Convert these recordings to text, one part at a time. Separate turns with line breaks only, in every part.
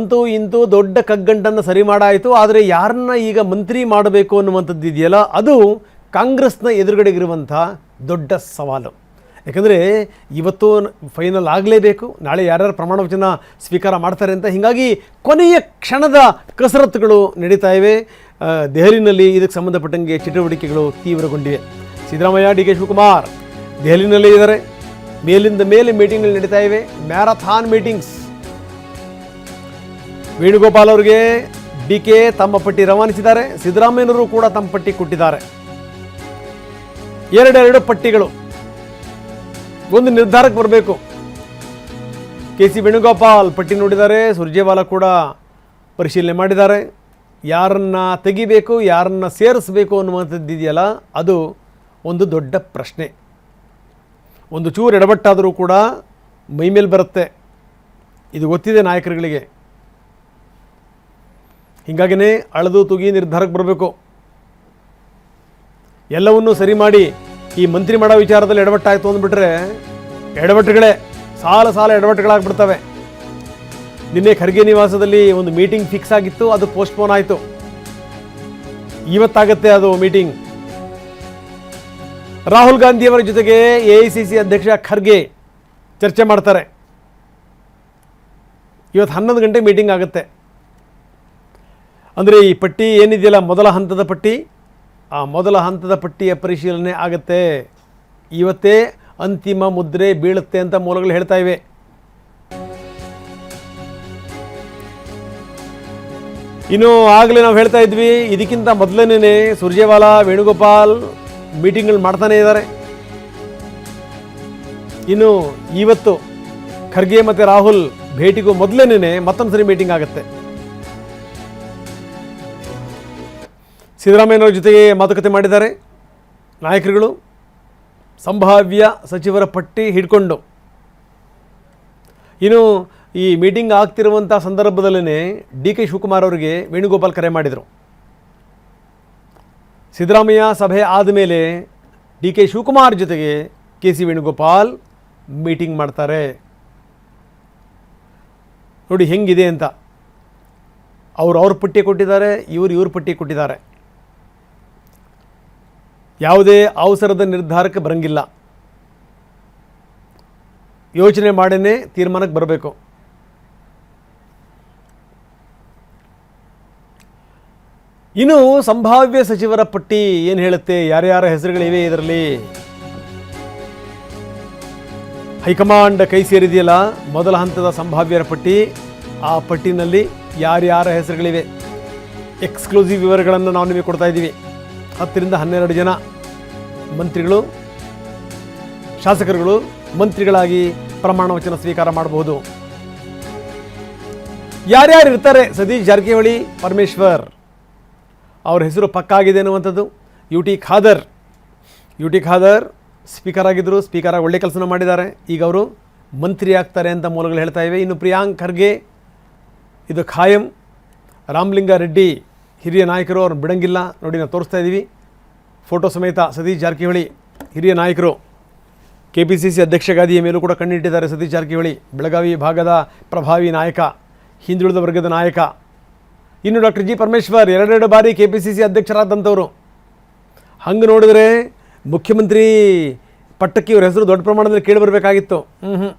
ಅಂತೂ ಇಂತೂ ದೊಡ್ಡ ಕಗ್ಗಂಟನ್ನು ಸರಿ ಮಾಡಾಯಿತು. ಆದರೆ ಯಾರನ್ನ ಈಗ ಮಂತ್ರಿ ಮಾಡಬೇಕು ಅನ್ನುವಂಥದ್ದು ಇದೆಯಲ್ಲ, ಅದು ಕಾಂಗ್ರೆಸ್ನ ಎದುರುಗಡೆಗಿರುವಂಥ ದೊಡ್ಡ ಸವಾಲು. ಯಾಕಂದರೆ ಇವತ್ತು ಫೈನಲ್ ಆಗಲೇಬೇಕು, ನಾಳೆ ಯಾರ್ಯಾರು ಪ್ರಮಾಣ ವಚನ ಸ್ವೀಕಾರ ಮಾಡ್ತಾರೆ ಅಂತ. ಹೀಗಾಗಿ ಕೊನೆಯ ಕ್ಷಣದ ಕಸರತ್ತುಗಳು ನಡೀತಾ ಇವೆ. ದೆಹಲಿನಲ್ಲಿ ಇದಕ್ಕೆ ಸಂಬಂಧಪಟ್ಟಂಗೆ ಚಟುವಟಿಕೆಗಳು ತೀವ್ರಗೊಂಡಿವೆ. ಸಿದ್ದರಾಮಯ್ಯ, ಡಿ ಕೆ ಶಿವಕುಮಾರ್ ದೆಹಲಿನಲ್ಲೇ ಇದ್ದಾರೆ. ಮೇಲಿಂದ ಮೇಲೆ ಮೀಟಿಂಗ್ಗಳು ನಡೀತಾ ಇವೆ, ಮ್ಯಾರಥಾನ್ ಮೀಟಿಂಗ್ಸ್. ವೇಣುಗೋಪಾಲ್ ಅವರಿಗೆ ಡಿ ಕೆ ತಮ್ಮ ಪಟ್ಟಿ ರವಾನಿಸಿದ್ದಾರೆ, ಸಿದ್ದರಾಮಯ್ಯನವರು ಕೂಡ ತಮ್ಮ ಪಟ್ಟಿ ಕೊಟ್ಟಿದ್ದಾರೆ. ಎರಡೆರಡು ಪಟ್ಟಿಗಳು, ಒಂದು ನಿರ್ಧಾರಕ್ಕೆ ಬರಬೇಕು. ಕೆ ಸಿ ವೇಣುಗೋಪಾಲ್ ಪಟ್ಟಿ ನೋಡಿದ್ದಾರೆ, ಸುರ್ಜೇವಾಲಾ ಕೂಡ ಪರಿಶೀಲನೆ ಮಾಡಿದ್ದಾರೆ. ಯಾರನ್ನ ತೆಗಿಬೇಕು, ಯಾರನ್ನ ಸೇರಿಸಬೇಕು ಅನ್ನುವಂಥದ್ದು ಇದೆಯಲ್ಲ, ಅದು ಒಂದು ದೊಡ್ಡ ಪ್ರಶ್ನೆ. ಒಂದು ಚೂರು ಎಡವಟ್ಟಾದರೂ ಕೂಡ ಮೈಮೇಲೆ ಬರುತ್ತೆ, ಇದು ಗೊತ್ತಿದೆ ನಾಯಕರುಗಳಿಗೆ. ಹೀಗಾಗಿನೇ ಅಳೆದು ತೂಗಿ ನಿರ್ಧಾರಕ್ಕೆ ಬರಬೇಕು. ಎಲ್ಲವನ್ನೂ ಸರಿ ಮಾಡಿ ಈ ಮಂತ್ರಿ ಮಾಡೋ ವಿಚಾರದಲ್ಲಿ ಎಡವಟ್ಟಾಯಿತು ಅಂದ್ಬಿಟ್ರೆ ಎಡವಟ್ಟುಗಳೇ ಸಾಲ ಸಾಲ ಎಡವಟ್ಟುಗಳಾಗ್ಬಿಡ್ತವೆ. ನಿನ್ನೆ ಖರ್ಗೆ ನಿವಾಸದಲ್ಲಿ ಒಂದು ಮೀಟಿಂಗ್ ಫಿಕ್ಸ್ ಆಗಿತ್ತು, ಅದು ಪೋಸ್ಟ್ಪೋನ್ ಆಯಿತು. ಇವತ್ತಾಗತ್ತೆ ಅದು ಮೀಟಿಂಗ್. ರಾಹುಲ್ ಗಾಂಧಿಯವರ ಜೊತೆಗೆ AICC ಅಧ್ಯಕ್ಷ ಖರ್ಗೆ ಚರ್ಚೆ ಮಾಡ್ತಾರೆ. ಇವತ್ತು 11 ಗಂಟೆ ಮೀಟಿಂಗ್ ಆಗುತ್ತೆ. ಅಂದರೆ ಈ ಪಟ್ಟಿ ಏನಿದೆಯಲ್ಲ, ಮೊದಲ ಹಂತದ ಪಟ್ಟಿ, ಆ ಮೊದಲ ಹಂತದ ಪಟ್ಟಿಯ ಪರಿಶೀಲನೆ ಆಗುತ್ತೆ. ಇವತ್ತೇ ಅಂತಿಮ ಮುದ್ರೆ ಬೀಳುತ್ತೆ ಅಂತ ಮೂಲಗಳು ಹೇಳ್ತಾ ಇವೆ. ಇನ್ನು ಆಗಲೇ ನಾವು ಹೇಳ್ತಾ ಇದ್ವಿ, ಇದಕ್ಕಿಂತ ಮೊದಲನೇ ಸುರ್ಜೇವಾಲಾ, ವೇಣುಗೋಪಾಲ್ ಮೀಟಿಂಗ್ಗಳು ಮಾಡ್ತಾನೆ ಇದ್ದಾರೆ. ಇನ್ನು ಇವತ್ತು ಖರ್ಗೆ ಮತ್ತು ರಾಹುಲ್ ಭೇಟಿಗೂ ಮೊದಲನೇ ಮತ್ತೊಂದು ಸರಿ ಮೀಟಿಂಗ್ ಆಗುತ್ತೆ. ಸಿದ್ದರಾಮಯ್ಯನವರ ಜೊತೆಗೆ ಮಾತುಕತೆ ಮಾಡಿದ್ದಾರೆ ನಾಯಕರುಗಳು. ಸಂಭಾವ್ಯ ಸಚಿವರ ಪಟ್ಟಿ ಹಿಡ್ಕೊಂಡು ಇನ್ನು ಈ ಮೀಟಿಂಗ್ ಆಗ್ತಿರುವಂಥ ಸಂದರ್ಭದಲ್ಲೇ ಡಿ ಕೆ ಶಿವಕುಮಾರ್ ಅವರಿಗೆ ವೇಣುಗೋಪಾಲ್ ಕರೆ ಮಾಡಿದರು. ಸಿದ್ದರಾಮಯ್ಯ ಸಭೆ ಆದಮೇಲೆ ಡಿ ಕೆ ಶಿವಕುಮಾರ್ ಜೊತೆಗೆ ಕೆ ಸಿ ವೇಣುಗೋಪಾಲ್ ಮೀಟಿಂಗ್ ಮಾಡ್ತಾರೆ. ನೋಡಿ ಹೆಂಗಿದೆ ಅಂತ. ಅವ್ರ ಪಟ್ಟಿ ಕೊಟ್ಟಿದ್ದಾರೆ, ಇವ್ರ ಪಟ್ಟಿ ಕೊಟ್ಟಿದ್ದಾರೆ. ಯಾವುದೇ ಅವಸರದ ನಿರ್ಧಾರಕ್ಕೆ ಬರಂಗಿಲ್ಲ, ಯೋಚನೆ ಮಾಡೇ ತೀರ್ಮಾನಕ್ಕೆ ಬರಬೇಕು. ಇನ್ನು ಸಂಭಾವ್ಯ ಸಚಿವರ ಪಟ್ಟಿ ಏನು ಹೇಳುತ್ತೆ, ಯಾರ್ಯಾರ ಹೆಸರುಗಳಿವೆ ಇದರಲ್ಲಿ? ಹೈಕಮಾಂಡ್ ಕೈ ಸೇರಿದೆಯಲ್ಲ ಮೊದಲ ಹಂತದ ಸಂಭಾವ್ಯರ ಪಟ್ಟಿ, ಆ ಪಟ್ಟಿನಲ್ಲಿ ಯಾರ್ಯಾರ ಹೆಸರುಗಳಿವೆ ಎಕ್ಸ್ಕ್ಲೂಸಿವ್ ವಿವರಗಳನ್ನು ನಾವು ನಿಮಗೆ ಕೊಡ್ತಾ ಇದ್ದೀವಿ. 10 ರಿಂದ 12 ಜನ ಮಂತ್ರಿಗಳು, ಶಾಸಕರುಗಳು ಮಂತ್ರಿಗಳಾಗಿ ಪ್ರಮಾಣ ವಚನ ಸ್ವೀಕಾರ ಮಾಡಬಹುದು. ಯಾರ್ಯಾರು ಇರ್ತಾರೆ? ಸತೀಶ್ ಜಾರಕಿಹೊಳಿ, ಪರಮೇಶ್ವರ್ ಅವ್ರ ಹೆಸರು ಪಕ್ಕಾ ಆಗಿದೆ ಅನ್ನುವಂಥದ್ದು. ಯು ಟಿ ಖಾದರ್ ಸ್ಪೀಕರ್ ಆಗಿದ್ದರು, ಸ್ಪೀಕರ್ ಆಗಿ ಒಳ್ಳೆ ಕೆಲಸ ಮಾಡಿದ್ದಾರೆ. ಈಗ ಅವರು ಮಂತ್ರಿ ಆಗ್ತಾರೆ ಅಂತ ಮೂಲಗಳು ಹೇಳ್ತಾ ಇವೆ. ಇನ್ನು ಪ್ರಿಯಾಂಕ್ ಖರ್ಗೆ ಇದು ಖಾಯಂ. ರಾಮಲಿಂಗಾರೆಡ್ಡಿ ಹಿರಿಯ ನಾಯಕರು, ಅವ್ರನ್ನ ಬಿಡಂಗಿಲ್ಲ. ನೋಡಿ ನಾವು ತೋರಿಸ್ತಾ ಇದ್ದೀವಿ ಫೋಟೋ ಸಮೇತ. ಸತೀಶ್ ಜಾರಕಿಹೊಳಿ ಹಿರಿಯ ನಾಯಕರು, KPCC ಅಧ್ಯಕ್ಷ ಗಾದಿಯ ಮೇಲೂ ಕೂಡ ಕಣ್ಣಿಟ್ಟಿದ್ದಾರೆ. ಸತೀಶ್ ಜಾರಕಿಹೊಳಿ ಬೆಳಗಾವಿ ಭಾಗದ ಪ್ರಭಾವಿ ನಾಯಕ, ಹಿಂದುಳಿದ ವರ್ಗದ ನಾಯಕ. ಇನ್ನು ಡಾಕ್ಟರ್ ಜಿ ಪರಮೇಶ್ವರ್ 2 ಬಾರಿ KPCC ಅಧ್ಯಕ್ಷರಾದಂಥವರು. ಹಂಗೆ ನೋಡಿದ್ರೆ ಮುಖ್ಯಮಂತ್ರಿ ಪಟ್ಟಕ್ಕೆ ಇವ್ರ ಹೆಸರು ದೊಡ್ಡ ಪ್ರಮಾಣದಲ್ಲಿ ಕೇಳಿಬರಬೇಕಾಗಿತ್ತು.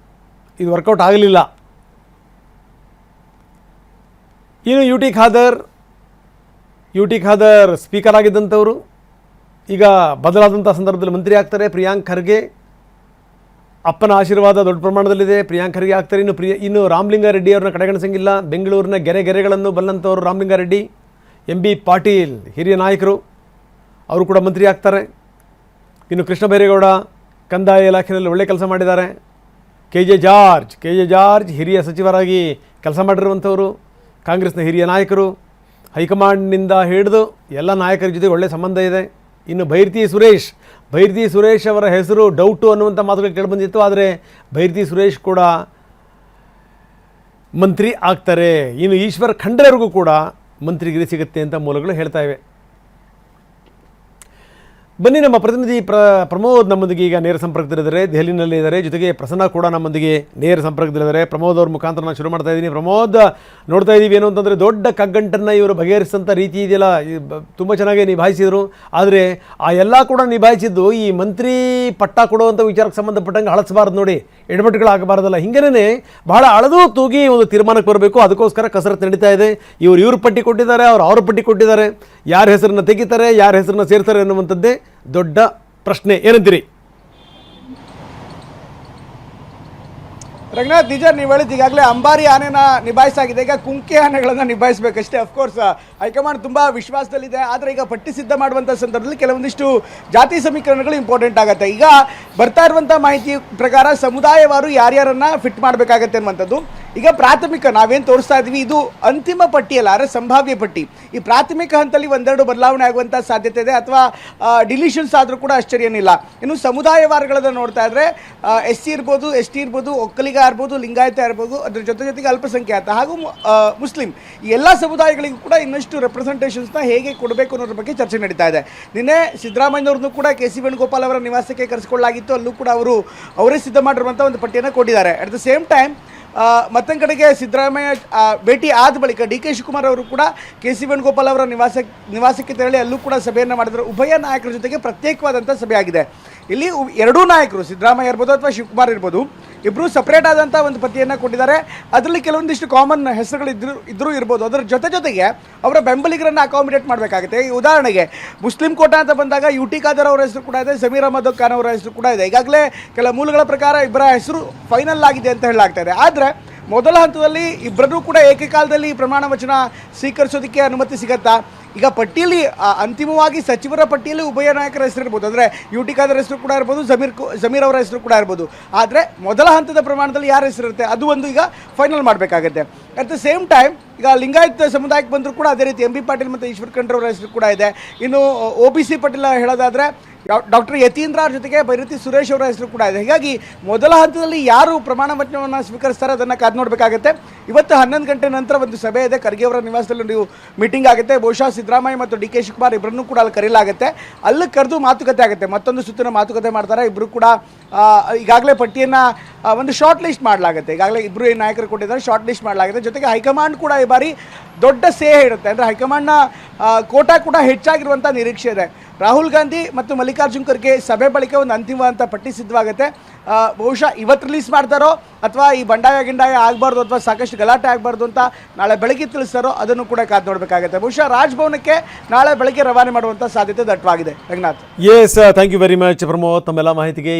ಇದು ವರ್ಕೌಟ್ ಆಗಲಿಲ್ಲ. ಇನ್ನು ಯು ಟಿ ಖಾದರ್ ಸ್ಪೀಕರ್ ಆಗಿದ್ದಂಥವರು ಈಗ ಬದಲಾದಂಥ ಸಂದರ್ಭದಲ್ಲಿ ಮಂತ್ರಿ ಆಗ್ತಾರೆ. ಪ್ರಿಯಾಂಕ್ ಖರ್ಗೆ ಅಪ್ಪನ ಆಶೀರ್ವಾದ ದೊಡ್ಡ ಪ್ರಮಾಣದಲ್ಲಿದೆ, ಪ್ರಿಯಾಂಕ್ ಖರ್ಗೆ ಆಗ್ತಾರೆ. ಇನ್ನು ರಾಮಲಿಂಗಾರೆಡ್ಡಿ ಅವ್ರನ್ನ ಕಡೆಗಣಿಸಂಗಿಲ್ಲ. ಬೆಂಗಳೂರಿನ ಗೆರೆಗಳನ್ನು ಬಲ್ಲಂಥವರು ರಾಮಲಿಂಗಾರೆಡ್ಡಿ. MB ಪಾಟೀಲ್ ಹಿರಿಯ ನಾಯಕರು, ಅವರು ಕೂಡ ಮಂತ್ರಿ ಆಗ್ತಾರೆ. ಇನ್ನು ಕೃಷ್ಣ ಬೈರೇಗೌಡ ಕಂದಾಯ ಇಲಾಖೆಯಲ್ಲಿ ಒಳ್ಳೆ ಕೆಲಸ ಮಾಡಿದ್ದಾರೆ. KJ ಜಾರ್ಜ್ ಹಿರಿಯ ಸಚಿವರಾಗಿ ಕೆಲಸ ಮಾಡಿರುವಂಥವರು, ಕಾಂಗ್ರೆಸ್ನ ಹಿರಿಯ ನಾಯಕರು. ಹೈಕಮಾಂಡ್ನಿಂದ ಹಿಡಿದು ಎಲ್ಲ ನಾಯಕರ ಜೊತೆ ಒಳ್ಳೆಯ ಸಂಬಂಧ ಇದೆ. ಇನ್ನು ಭೈರತಿ ಸುರೇಶ್ ಅವರ ಹೆಸರು ಡೌಟು ಅನ್ನುವಂಥ ಮಾತುಗಳು ಕೇಳಿಬಂದಿತ್ತು. ಆದರೆ ಭೈರತಿ ಸುರೇಶ್ ಕೂಡ ಮಂತ್ರಿ ಆಗ್ತಾರೆ. ಇನ್ನು ಈಶ್ವರ್ ಖಂಡ್ರೆಯವರಿಗೂ ಕೂಡ ಮಂತ್ರಿಗಿರಿ ಸಿಗುತ್ತೆ ಅಂತ ಮೂಲಗಳು ಹೇಳ್ತಾ ಇವೆ. ಬನ್ನಿ, ನಮ್ಮ ಪ್ರತಿನಿಧಿ ಪ್ರಮೋದ್ ನಮ್ಮೊಂದಿಗೆ ಈಗ ನೇರ ಸಂಪರ್ಕದಲ್ಲಿದ್ದಾರೆ, ದೆಹಲಿನಲ್ಲಿ ಇದ್ದಾರೆ. ಜೊತೆಗೆ ಪ್ರಸನ್ನ ಕೂಡ ನಮ್ಮೊಂದಿಗೆ ನೇರ ಸಂಪರ್ಕದಲ್ಲಿದ್ದಾರೆ. ಪ್ರಮೋದ್ ಅವ್ರ ಮುಖಾಂತರ ನಾನು ಶುರು ಮಾಡ್ತಾ ಇದ್ದೀನಿ. ಪ್ರಮೋದ್, ನೋಡ್ತಾ ಇದ್ದೀವಿ ಏನು ಅಂತಂದರೆ ದೊಡ್ಡ ಕಗ್ಗಂಟನ್ನು ಇವರು ಬಗೆಹರಿಸಿದಂಥ ರೀತಿ ಇದೆಯಲ್ಲ, ತುಂಬ ಚೆನ್ನಾಗಿ ನಿಭಾಯಿಸಿದರು. ಆದರೆ ಆ ಎಲ್ಲ ಕೂಡ ನಿಭಾಯಿಸಿದ್ದು ಈ ಮಂತ್ರಿ ಪಟ್ಟ ಕೊಡುವಂಥ ವಿಚಾರಕ್ಕೆ ಸಂಬಂಧಪಟ್ಟಂಗೆ ಹಳಸಬಾರ್ದು ನೋಡಿ, ಎಡವಟ್ಟುಗಳಾಗಬಾರ್ದಲ್ಲ. ಹಿಂಗೇನೆ ಬಹಳ ಅಳದು ತೂಗಿ ಒಂದು ತೀರ್ಮಾನಕ್ಕೆ ಬರಬೇಕು. ಅದಕ್ಕೋಸ್ಕರ ಕಸರತ್ತು ನಡೀತಾ ಇದೆ. ಇವ್ರ ಪಟ್ಟಿ ಕೊಟ್ಟಿದ್ದಾರೆ, ಅವ್ರ ಪಟ್ಟಿ ಕೊಟ್ಟಿದ್ದಾರೆ. ಯಾರ ಹೆಸರನ್ನ ತೆಗಿತಾರೆ, ಯಾರ ಹೆಸರನ್ನ ಸೇರ್ತಾರೆ ಅನ್ನುವಂಥದ್ದೇ ದೊಡ್ಡ ಪ್ರಶ್ನೆ. ಏನಂತೀರಿ
ರಂಗನಾಥ್? ನಿಜ, ನೀವು ಹೇಳಿದ್ದು ಈಗಾಗಲೇ ಅಂಬಾರಿ ಆನೆನ ನಿಭಾಯಿಸಾಗಿದೆ, ಈಗ ಕುಂಕಿ ಆನೆಗಳನ್ನು ನಿಭಾಯಿಸಬೇಕಷ್ಟೇ. ಅಫ್ಕೋರ್ಸ್ ಹೈಕಮಾಂಡ್ ತುಂಬ ವಿಶ್ವಾಸದಲ್ಲಿದೆ. ಆದರೆ ಈಗ ಪಟ್ಟಿ ಸಿದ್ಧ ಮಾಡುವಂಥ ಸಂದರ್ಭದಲ್ಲಿ ಕೆಲವೊಂದಿಷ್ಟು ಜಾತಿ ಸಮೀಕರಣಗಳು ಇಂಪಾರ್ಟೆಂಟ್ ಆಗುತ್ತೆ. ಈಗ ಬರ್ತಾ ಇರುವಂಥ ಮಾಹಿತಿ ಪ್ರಕಾರ ಸಮುದಾಯವಾರು ಯಾರ್ಯಾರನ್ನ ಫಿಟ್ ಮಾಡಬೇಕಾಗತ್ತೆ ಅನ್ನುವಂಥದ್ದು. ಈಗ ಪ್ರಾಥಮಿಕ ನಾವೇನು ತೋರಿಸ್ತಾ ಇದ್ದೀವಿ, ಇದು ಅಂತಿಮ ಪಟ್ಟಿಯಲ್ಲ, ಅಂದರೆ ಸಂಭಾವ್ಯ ಪಟ್ಟಿ. ಈ ಪ್ರಾಥಮಿಕ ಹಂತದಲ್ಲಿ ಒಂದೆರಡು ಬದಲಾವಣೆ ಆಗುವಂಥ ಸಾಧ್ಯತೆ ಇದೆ, ಅಥವಾ ಡಿಲಿಷನ್ಸ್ ಆದರೂ ಕೂಡ ಆಶ್ಚರ್ಯನಿಲ್ಲ. ಇನ್ನು ಸಮುದಾಯವಾರಗಳನ್ನು ನೋಡ್ತಾ ಇದ್ರೆ SC ಇರ್ಬೋದು, ST ಇರ್ಬೋದು, ಒಕ್ಕಲಿಗ ಇರ್ಬೋದು, ಲಿಂಗಾಯತ ಇರ್ಬೋದು, ಅದ್ರ ಜೊತೆಗೆ ಅಲ್ಪಸಂಖ್ಯಾತ ಹಾಗೂ ಮುಸ್ಲಿಂ, ಈ ಎಲ್ಲ ಸಮುದಾಯಗಳಿಗೂ ಕೂಡ ಇನ್ನಷ್ಟು ರೆಪ್ರೆಸೆಂಟೇಷನ್ಸ್ನ ಹೇಗೆ ಕೊಡಬೇಕು ಅನ್ನೋದ್ರ ಬಗ್ಗೆ ಚರ್ಚೆ ನಡೀತಾ ಇದೆ. ನಿನ್ನೆ ಸಿದ್ದರಾಮಯ್ಯವ್ರನ್ನೂ ಕೂಡ KC ವೇಣುಗೋಪಾಲ್ ಅವರ ನಿವಾಸಕ್ಕೆ ಕರೆಸಿಕೊಳ್ಳಲಾಗಿತ್ತು. ಅಲ್ಲೂ ಕೂಡ ಅವರೇ ಸಿದ್ಧ ಮಾಡಿರುವಂಥ ಒಂದು ಪಟ್ಟಿಯನ್ನು ಕೊಟ್ಟಿದ್ದಾರೆ. ಅಟ್ ದ ಸೇಮ್ ಟೈಮ್ ಮತ್ತೊಂದು ಕಡೆಗೆ ಸಿದ್ದರಾಮಯ್ಯ ಭೇಟಿ ಆದ ಬಳಿಕ DK ಶಿವಕುಮಾರ್ ಅವರು ಕೂಡ KC ವೇಣುಗೋಪಾಲ್ ಅವರ ನಿವಾಸಕ್ಕೆ ತೆರಳಿ ಅಲ್ಲೂ ಕೂಡ ಸಭೆಯನ್ನು ಮಾಡಿದ್ರು. ಉಭಯ ನಾಯಕರ ಜೊತೆಗೆ ಪ್ರತ್ಯೇಕವಾದಂಥ ಸಭೆ ಆಗಿದೆ. ಇಲ್ಲಿ ಎರಡೂ ನಾಯಕರು, ಸಿದ್ದರಾಮಯ್ಯ ಇರ್ಬೋದು ಅಥವಾ ಶಿವಕುಮಾರ್ ಇರ್ಬೋದು, ಇಬ್ಬರು ಸಪ್ರೇಟ್ ಆದಂಥ ಒಂದು ಪಟ್ಟಿಯನ್ನು ಕೊಟ್ಟಿದ್ದಾರೆ. ಅದರಲ್ಲಿ ಕೆಲವೊಂದಿಷ್ಟು ಕಾಮನ್ ಹೆಸರುಗಳು ಇದ್ರೂ ಇರ್ಬೋದು. ಅದರ ಜೊತೆಗೆ ಅವರ ಬೆಂಬಲಿಗರನ್ನು ಅಕಾಮಿಡೇಟ್ ಮಾಡಬೇಕಾಗುತ್ತೆ. ಈ ಉದಾಹರಣೆಗೆ ಮುಸ್ಲಿಂ ಕೋಟಾ ಅಂತ ಬಂದಾಗ UT ಖಾದರ್ ಅವರ ಹೆಸರು ಕೂಡ ಇದೆ, ಸಮೀರ್ ಅಹಮದ್ ಖಾನ್ ಅವರ ಹೆಸರು ಕೂಡ ಇದೆ. ಈಗಾಗಲೇ ಕೆಲ ಮೂಲಗಳ ಪ್ರಕಾರ ಇಬ್ಬರ ಹೆಸರು ಫೈನಲ್ ಆಗಿದೆ ಅಂತ ಹೇಳಲಾಗ್ತಾ ಇದೆ. ಆದರೆ ಮೊದಲ ಹಂತದಲ್ಲಿ ಇಬ್ಬರನ್ನೂ ಕೂಡ ಏಕಕಾಲದಲ್ಲಿ ಪ್ರಮಾಣ ವಚನ ಸ್ವೀಕರಿಸೋದಕ್ಕೆ ಅನುಮತಿ ಸಿಗತ್ತಾ? ಈಗ ಪಟ್ಟಿಯಲ್ಲಿ ಅಂತಿಮವಾಗಿ ಸಚಿವರ ಪಟ್ಟಿಯಲ್ಲಿ ಉಭಯ ನಾಯಕರ ಹೆಸರು ಇರ್ಬೋದು, ಅಂದರೆ UT ಖಾದರ್ ಹೆಸರು ಕೂಡ ಇರ್ಬೋದು, ಸಮೀರ್ ಅವರ ಹೆಸರು ಕೂಡ ಇರ್ಬೋದು. ಆದರೆ ಮೊದಲ ಹಂತದ ಪ್ರಮಾಣದಲ್ಲಿ ಯಾರ ಹೆಸರು ಇರುತ್ತೆ ಅದು ಒಂದು ಈಗ ಫೈನಲ್ ಮಾಡಬೇಕಾಗುತ್ತೆ. ಅಟ್ ದ ಸೇಮ್ ಟೈಮ್ ಈಗ ಲಿಂಗಾಯತ ಸಮುದಾಯಕ್ಕೆ ಬಂದರೂ ಕೂಡ ಅದೇ ರೀತಿ MB ಪಾಟೀಲ್ ಮತ್ತು ಈಶ್ವರ್ ಖಂಡ್ರೆ ಅವರ ಹೆಸರು ಕೂಡ ಇದೆ. ಇನ್ನು OBC ಪಟ್ಟಿಲ ಹೇಳೋದಾದರೆ ಡಾಕ್ಟರ್ ಯತೀಂದ್ರ ಅವ್ರ ಜೊತೆಗೆ ಬೈರತಿ ಸುರೇಶ್ ಅವರ ಹೆಸರು ಕೂಡ ಇದೆ. ಹೀಗಾಗಿ ಮೊದಲ ಹಂತದಲ್ಲಿ ಯಾರು ಪ್ರಮಾಣ ವಚನವನ್ನು ಸ್ವೀಕರಿಸ್ತಾರೆ ಅದನ್ನು ಕಾದು ನೋಡಬೇಕಾಗುತ್ತೆ. ಇವತ್ತು 11 ಗಂಟೆ ನಂತರ ಒಂದು ಸಭೆ ಇದೆ, ಖರ್ಗೆ ಅವರ ನಿವಾಸದಲ್ಲಿ ನೀವು ಮೀಟಿಂಗ್ ಆಗುತ್ತೆ. ಬಹುಶಃ ಸಿದ್ದರಾಮಯ್ಯ ಮತ್ತು DK ಶಿವಕುಮಾರ್ ಇಬ್ಬರನ್ನೂ ಕೂಡ ಅಲ್ಲಿ ಕರೆಯಲಾಗುತ್ತೆ. ಅಲ್ಲಿ ಕರೆದು ಮಾತುಕತೆ ಆಗುತ್ತೆ, ಮತ್ತೊಂದು ಸುತ್ತಿನ ಮಾತುಕತೆ ಮಾಡ್ತಾರೆ. ಇಬ್ಬರು ಕೂಡ ಈಗಾಗಲೇ ಪಟ್ಟಿಯನ್ನು ಒಂದು ಶಾರ್ಟ್ ಲಿಸ್ಟ್ ಮಾಡಲಾಗುತ್ತೆ. ಈಗಾಗಲೇ ಇಬ್ಬರು ನಾಯಕರು ಕೊಟ್ಟಿದ್ದಾರೆ, ಶಾರ್ಟ್ ಲಿಸ್ಟ್ ಮಾಡಲಾಗುತ್ತೆ. ಜೊತೆಗೆ ಹೈಕಮಾಂಡ್ ಕೂಡ ಈ ಬಾರಿ ದೊಡ್ಡ ಸೇಹೆ ಇರುತ್ತೆ, ಅಂದರೆ ಹೈಕಮಾಂಡ್ನ ಕೋಟಾ ಕೂಡ ಹೆಚ್ಚಾಗಿರುವಂಥ ನಿರೀಕ್ಷೆ ಇದೆ. ರಾಹುಲ್ ಗಾಂಧಿ ಮತ್ತು ಮಲ್ಲಿಕಾರ್ಜುನ್ ಖರ್ಗೆ ಸಭೆ ಬಳಿಕ ಒಂದು ಅಂತಿಮವಾದಂಥ ಪಟ್ಟಿ ಸಿದ್ಧವಾಗುತ್ತೆ. ಬಹುಶಃ ಇವತ್ತು ರಿಲೀಸ್ ಮಾಡ್ತಾರೋ ಅಥವಾ ಈ ಗಿಂಡಾಯ ಆಗಬಾರ್ದು ಅಥವಾ ಸಾಕಷ್ಟು ಗಲಾಟೆ ಆಗಬಾರ್ದು ಅಂತ ನಾಳೆ ಬೆಳಗ್ಗೆ ತಿಳಿಸ್ತಾರೋ ಅದನ್ನು ಕೂಡ ಕಾದು ನೋಡಬೇಕಾಗುತ್ತೆ. ಬಹುಶಃ ರಾಜಭವನಕ್ಕೆ ನಾಳೆ ಬೆಳಗ್ಗೆ ರವಾನೆ ಮಾಡುವಂಥ ಸಾಧ್ಯತೆ ದಟ್ಟವಾಗಿದೆ. Ranganath,
yes, thank you very much Pramod ತಮ್ಮೆಲ್ಲ ಮಾಹಿತಿಗೆ.